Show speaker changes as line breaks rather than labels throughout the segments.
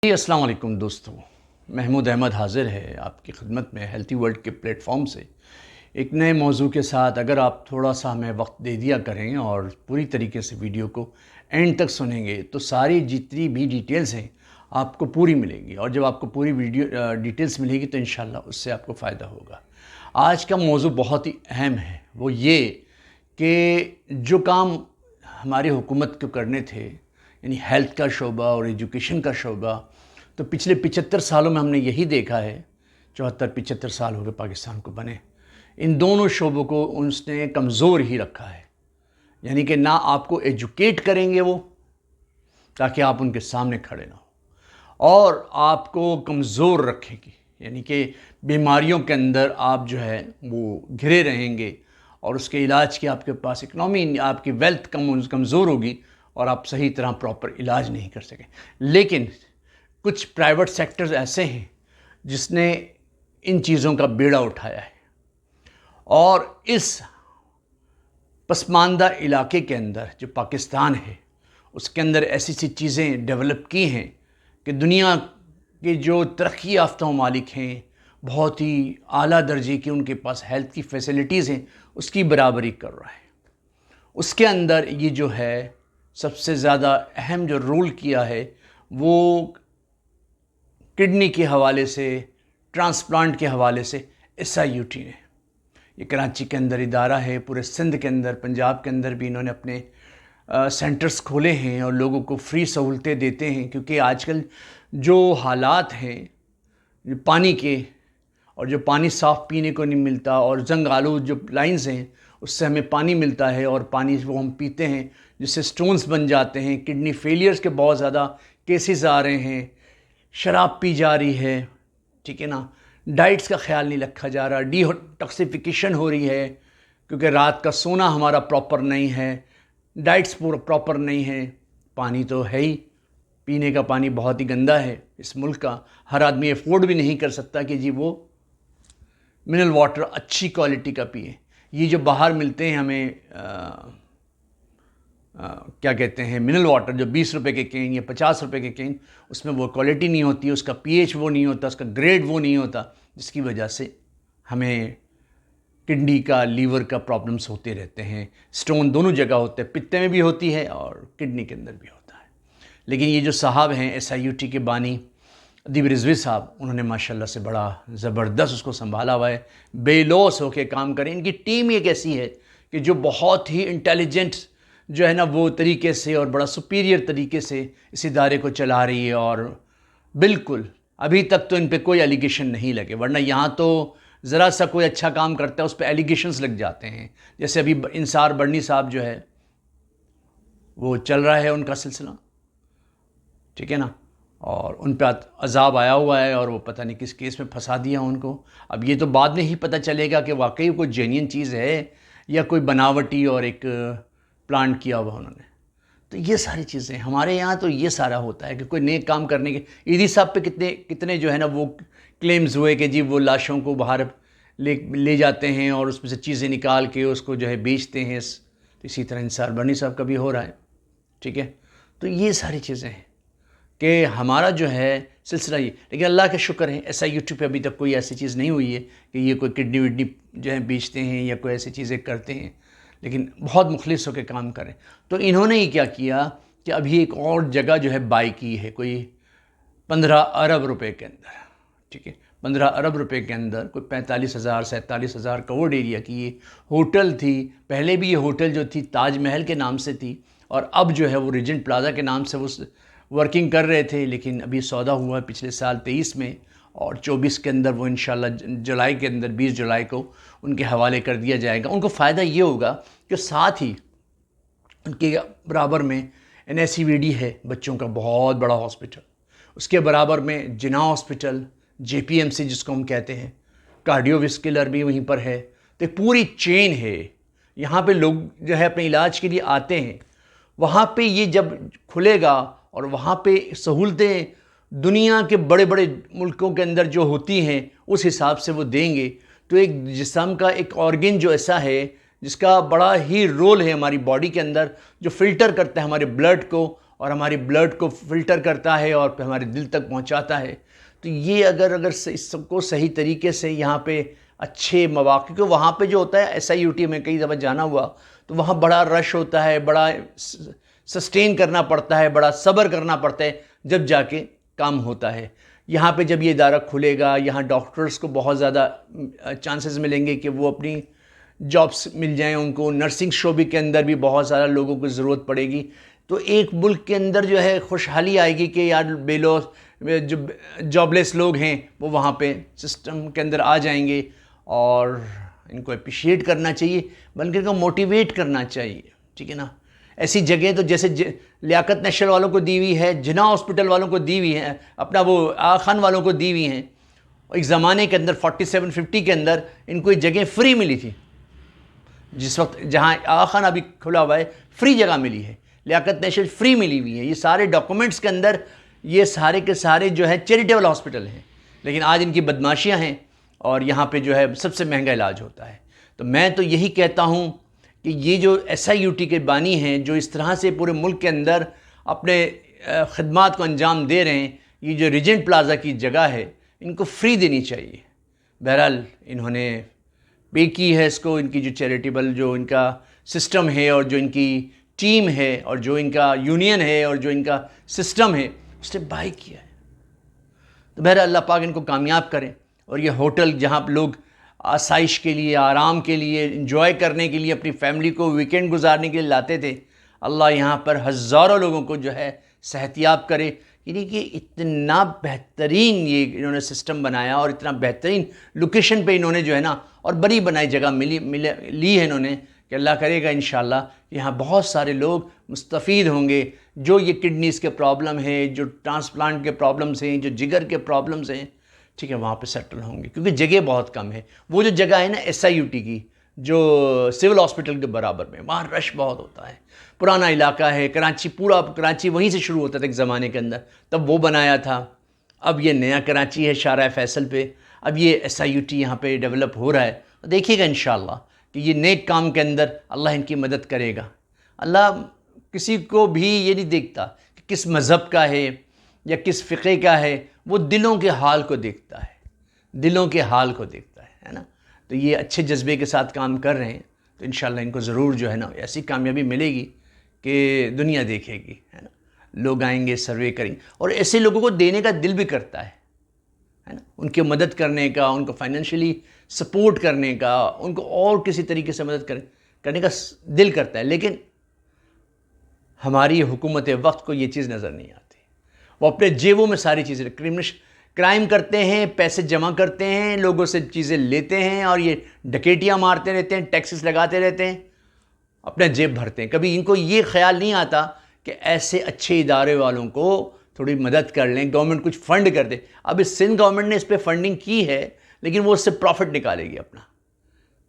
जी अस्सलाम वालेकुम दोस्तों। महमूद अहमद हाज़िर है आपकी खिदमत में हेल्थी वर्ल्ड के प्लेटफॉर्म से एक नए मौजू के साथ। अगर आप थोड़ा सा हमें वक्त दे दिया करें और पूरी तरीके से वीडियो को एंड तक सुनेंगे तो सारी जितनी भी डिटेल्स हैं आपको पूरी मिलेगी, और जब आपको पूरी वीडियो डिटेल्स मिलेगी तो इंशाल्लाह उससे आपको फ़ायदा होगा। आज का मौजू बहुत ही अहम है, वो ये कि जो काम हमारी हुकूमत को करने थे, यानी हेल्थ का शोबा और एजुकेशन का शोबा, तो पिछले 75 सालों में हमने यही देखा है। 74-75 साल हो गए पाकिस्तान को बने। इन दोनों शोबों को उसने कमज़ोर ही रखा है, यानी कि ना आपको एजुकेट करेंगे वो ताकि आप उनके सामने खड़े ना हो, और आपको कमज़ोर रखेगी, यानी कि बीमारियों के अंदर आप जो है वो घिरे रहेंगे और उसके इलाज की आपके पास इकनॉमी, आपकी वेल्थ कमज़ोर होगी और आप सही तरह प्रॉपर इलाज नहीं कर सकें। लेकिन कुछ प्राइवेट सेक्टर्स ऐसे हैं जिसने इन चीज़ों का बेड़ा उठाया है, और इस पसमानदा इलाके के अंदर जो पाकिस्तान है उसके अंदर ऐसी सी चीज़ें डेवलप की हैं कि दुनिया के जो तरक्की याफ्ता ममालिक हैं, बहुत ही आला दर्जे की उनके पास हेल्थ की फैसिलिटीज़ हैं, उसकी बराबरी कर रहा है। उसके अंदर ये जो है सबसे ज़्यादा अहम जो रोल किया है वो किडनी के हवाले से, ट्रांसप्लांट के हवाले से SIUT ने। ये कराची के अंदर इदारा है, पूरे सिंध के अंदर, पंजाब के अंदर भी इन्होंने अपने सेंटर्स खोले हैं और लोगों को फ्री सहूलतें देते हैं, क्योंकि आजकल जो हालात हैं पानी के, और जो पानी साफ़ पीने को नहीं मिलता, और जंग आलूद जो लाइंस हैं उससे हमें पानी मिलता है और पानी वो हम पीते हैं जिससे स्टोन्स बन जाते हैं, किडनी फेलियर्स के बहुत ज़्यादा केसेस आ रहे हैं, शराब पी जा रही है, ठीक है ना, डाइट्स का ख्याल नहीं रखा जा रहा, डिटॉक्सिफिकेशन हो रही है क्योंकि रात का सोना हमारा प्रॉपर नहीं है, डाइट्स पूरा प्रॉपर नहीं है, पानी तो है ही, पीने का पानी बहुत ही गंदा है इस मुल्क का, हर आदमी अफोर्ड भी नहीं कर सकता कि जी वो मिनरल वाटर अच्छी क्वालिटी का पिए। ये जो बाहर मिलते हैं हमें क्या कहते हैं, मिनरल वाटर, जो 20 रुपए के कैन या 50 रुपए के कैन, उसमें वो क्वालिटी नहीं होती, उसका pH वो नहीं होता, उसका ग्रेड वो नहीं होता, जिसकी वजह से हमें किडनी का, लीवर का प्रॉब्लम्स होते रहते हैं। स्टोन दोनों जगह होते हैं, पित्ते में भी होती है और किडनी के अंदर भी होता है। लेकिन ये जो साहब हैं SIUT के बानी अदीब रिजवी साहब, उन्होंने माशाल्लाह से बड़ा ज़बरदस्त उसको संभाला हुआ है, बेलौस होकर काम करें। इनकी टीम एक ऐसी है कि जो बहुत ही इंटेलिजेंट जो है ना वो तरीके से और बड़ा सुपीरियर तरीके से इस इदारे को चला रही है, और बिल्कुल अभी तक तो इन पे कोई एलिगेशन नहीं लगे, वरना यहाँ तो ज़रा सा कोई अच्छा काम करता है उस पर एलिगेशंस लग जाते हैं। जैसे अभी इंसार बर्नी साहब जो है वो चल रहा है उनका सिलसिला, ठीक है ना, और उन पर अजाब आया हुआ है और वो पता नहीं किस केस में फंसा दिया उनको। अब ये तो बाद में ही पता चलेगा कि वाकई कोई जेन्युइन चीज़ है या कोई बनावटी और एक प्लांट किया हुआ उन्होंने। तो ये सारी चीज़ें हमारे यहाँ तो ये सारा होता है कि कोई नेक काम करने के, ईदी साहब पे कितने जो है ना वो क्लेम्स हुए कि जी वो लाशों को बाहर ले जाते हैं और उसमें से चीज़ें निकाल के उसको जो है बेचते हैं। तो इसी तरह इंसार बर्नी साहब का भी हो रहा है, ठीक है। तो ये सारी चीज़ें हैं कि हमारा जो है सिलसिला ये, लेकिन अल्लाह का शुक्र है SIUT पे अभी तक कोई ऐसी चीज़ नहीं हुई है कि ये कोई किडनी विडनी जो है बेचते हैं या कोई ऐसी चीज़ें करते हैं, लेकिन बहुत मुखलिस होकर काम करें। तो इन्होंने ही क्या किया कि अभी एक और जगह जो है बाई की है, कोई 15 अरब रुपए के अंदर, ठीक है, 15 अरब रुपए के अंदर कोई 45,000 47,000 करोड़ एरिया की ये होटल थी। पहले भी ये होटल जो थी ताजमहल के नाम से थी, और अब जो है वो रीजेंट प्लाजा के नाम से वो वर्किंग कर रहे थे, लेकिन अभी सौदा हुआ है पिछले साल 23 में, और 24 के अंदर वो इंशाल्लाह जुलाई के अंदर 20 जुलाई को उनके हवाले कर दिया जाएगा। उनको फ़ायदा ये होगा कि साथ ही उनके बराबर में NACVD है, बच्चों का बहुत बड़ा हॉस्पिटल, उसके बराबर में जिना हॉस्पिटल, JPMC जिसको हम कहते हैं, कार्डियोवास्कुलर भी वहीं पर है। तो एक पूरी चेन है, यहाँ पे लोग जो है अपने इलाज के लिए आते हैं, वहाँ पे ये जब खुलेगा और वहाँ पे सहूलतें दुनिया के बड़े बड़े मुल्कों के अंदर जो होती हैं उस हिसाब से वो देंगे, तो एक जिस्म का एक ऑर्गन जो ऐसा है जिसका बड़ा ही रोल है हमारी बॉडी के अंदर, जो फ़िल्टर करता है हमारे ब्लड को और हमारी ब्लड को फ़िल्टर करता है और फिर हमारे दिल तक पहुंचाता है। तो ये अगर इसको सही तरीके से यहाँ पे अच्छे मौक़े को, वहाँ पे जो होता है SIUT में कई दफ़ा जाना हुआ, तो वहाँ बड़ा रश होता है, बड़ा सस्टेन करना पड़ता है, बड़ा सब्र करना पड़ता है, जब जाके काम होता है। यहाँ पे जब ये इदारा खुलेगा, यहाँ डॉक्टर्स को बहुत ज़्यादा चांसेस मिलेंगे कि वो अपनी जॉब्स मिल जाएं उनको। नर्सिंग शोबे के अंदर भी बहुत सारा लोगों को ज़रूरत पड़ेगी। तो एक मुल्क के अंदर जो है खुशहाली आएगी कि यार जो जॉबलेस लोग हैं वो वहाँ पे सिस्टम के अंदर आ जाएंगे, और इनको अप्रिशिएट करना चाहिए, बल्कि इनको मोटिवेट करना चाहिए, ठीक है ना। ऐसी जगह तो जैसे लियाकत नेशनल वालों को दी हुई है, जिन्ना हॉस्पिटल वालों को दी हुई है, अपना वो आगा खान वालों को दी हुई हैं। एक ज़माने के अंदर 47-50 के अंदर इनको ये जगह फ्री मिली थी। जिस वक्त जहाँ आगा खान अभी खुला हुआ है, फ्री जगह मिली है, लियाकत नेशनल फ्री मिली हुई है। ये सारे डॉक्यूमेंट्स के अंदर ये सारे के सारे जो है चैरिटेबल हॉस्पिटल हैं, लेकिन आज इनकी बदमाशियाँ हैं और यहाँ पे जो है सबसे महंगा इलाज होता है। तो मैं तो यही कहता हूँ कि ये जो SIUT के बानी हैं, जो इस तरह से पूरे मुल्क के अंदर अपने ख़िदमात को अंजाम दे रहे हैं, ये जो रीजेंट प्लाज़ा की जगह है, इनको फ्री देनी चाहिए। बहरहाल इन्होंने पे की है इसको, इनकी जो चैरिटेबल जो इनका सिस्टम है और जो इनकी टीम है और जो इनका यूनियन है और जो इनका सिस्टम है, उसने बाय किया है। तो बहरहाल अल्लाह पाक इनको कामयाब करें। और ये होटल जहाँ लोग आसाइश के लिए, आराम के लिए, इंजॉय करने के लिए, अपनी फैमिली को वीकेंड गुजारने के लिए लाते थे, अल्लाह यहाँ पर हज़ारों लोगों को जो है सेहतियाब करे। यानी कि इतना बेहतरीन ये इन्होंने सिस्टम बनाया और इतना बेहतरीन लोकेशन पे इन्होंने जो है ना, और बड़ी बनाई जगह ली है इन्होंने, कि अल्लाह करेगा इंशाअल्लाह यहाँ बहुत सारे लोग मुस्तफ़ीद होंगे। जो ये किडनीज़ के प्रॉब्लम है, जो ट्रांसप्लांट के प्रॉब्लम्स हैं, जो जिगर के प्रॉब्लम्स हैं, ठीक है, वहाँ पे सेटल होंगे, क्योंकि जगह बहुत कम है। वो जो जगह है ना SIUT की, जो सिविल हॉस्पिटल के बराबर में, वहाँ रश बहुत होता है। पुराना इलाका है, कराची, पूरा कराची वहीं से शुरू होता था एक ज़माने के अंदर, तब वो बनाया था। अब ये नया कराची है शाहराह फैसल पे, अब ये SIUT यहाँ पे डेवलप हो रहा है। देखिएगा इंशाअल्लाह कि ये नेक काम के अंदर अल्लाह इनकी मदद करेगा। अल्लाह किसी को भी ये नहीं देखता कि किस मज़हब का है या किस फ़िक़े का है, वो दिलों के हाल को देखता है, दिलों के हाल को देखता है ना। तो ये अच्छे जज्बे के साथ काम कर रहे हैं, तो इंशाअल्लाह इनको ज़रूर जो है ना ऐसी कामयाबी मिलेगी कि दुनिया देखेगी, है ना। लोग आएंगे, सर्वे करेंगे, और ऐसे लोगों को देने का दिल भी करता है ना, उनकी मदद करने का, उनको फाइनेंशियली सपोर्ट करने का, उनको और किसी तरीके से मदद करने का दिल करता है। लेकिन हमारी हुकूमत वक्त को ये चीज़ नज़र नहीं आती। वो अपने जेबों में सारी चीज़ें, क्राइम करते हैं, पैसे जमा करते हैं, लोगों से चीज़ें लेते हैं, और ये डकैतियाँ मारते रहते हैं, टैक्सेस लगाते रहते हैं, अपना जेब भरते हैं। कभी इनको ये ख्याल नहीं आता कि ऐसे अच्छे इदारे वालों को थोड़ी मदद कर लें, गवर्नमेंट कुछ फ़ंड कर दे। अब इस सिंध गवर्नमेंट ने इस पर फंडिंग की है, लेकिन वो उससे प्रॉफिट निकालेगी अपना,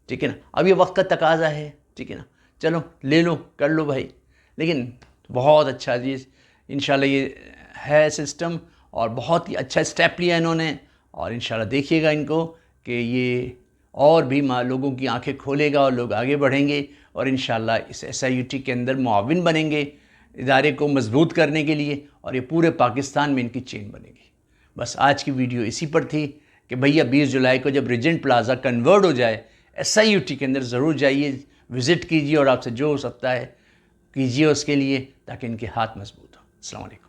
ठीक है ना। अब ये वक्त का तकाजा है, ठीक है ना, चलो ले लो, कर लो भाई। लेकिन बहुत अच्छा चीज़ इंशाल्लाह ये है सिस्टम, और बहुत ही अच्छा स्टेप लिया इन्होंने, और इंशाल्लाह देखिएगा इनको कि ये और भी लोगों की आंखें खोलेगा और लोग आगे बढ़ेंगे, और इंशाल्लाह इस SIUT के अंदर मुआविन बनेंगे इदारे को मजबूत करने के लिए, और ये पूरे पाकिस्तान में इनकी चेन बनेगी। बस आज की वीडियो इसी पर थी कि भैया 20 जुलाई को जब रीजेंट प्लाज़ा कन्वर्ट हो जाए SIUT के अंदर, ज़रूर जाइए, विज़िट कीजिए, और आपसे जो हो सकता है कीजिए उसके लिए, ताकि इनके हाथ मजबूत हो। अस्सलाम वालेकुम।